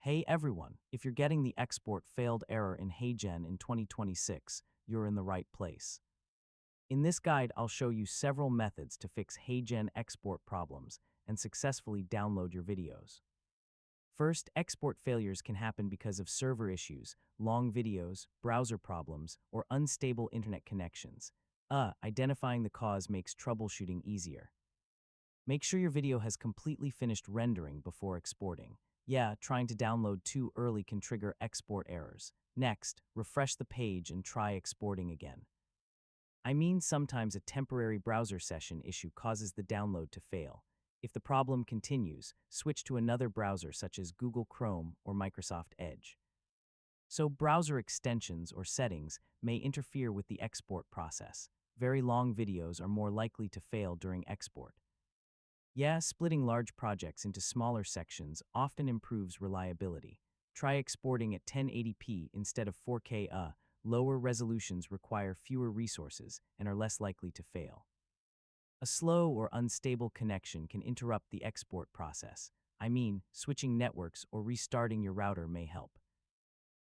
Hey everyone, if you're getting the export failed error in HeyGen in 2026, you're in the right place. In this guide, I'll show you several methods to fix HeyGen export problems and successfully download your videos. First, export failures can happen because of server issues, long videos, browser problems, or unstable internet connections. Identifying the cause makes troubleshooting easier. Make sure your video has completely finished rendering before exporting. Trying to download too early can trigger export errors. Next, refresh the page and try exporting again. Sometimes a temporary browser session issue causes the download to fail. If the problem continues, switch to another browser such as Google Chrome or Microsoft Edge. So browser extensions or settings may interfere with the export process. Very long videos are more likely to fail during export. Splitting large projects into smaller sections often improves reliability. Try exporting at 1080p instead of 4K. Lower resolutions require fewer resources and are less likely to fail. A slow or unstable connection can interrupt the export process. Switching networks or restarting your router may help.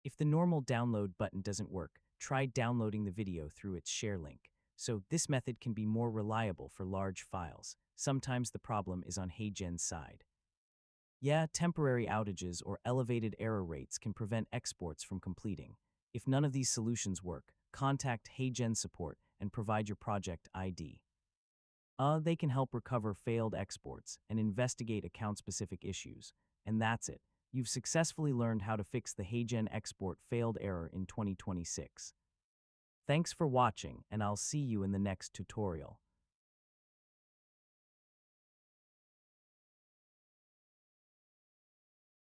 If the normal download button doesn't work, try downloading the video through its share link. So this method can be more reliable for large files. Sometimes the problem is on HeyGen's side. Temporary outages or elevated error rates can prevent exports from completing. If none of these solutions work, contact HeyGen support and provide your project ID. They can help recover failed exports and investigate account-specific issues. And that's it. You've successfully learned how to fix the HeyGen export failed error in 2026. Thanks for watching, and I'll see you in the next tutorial.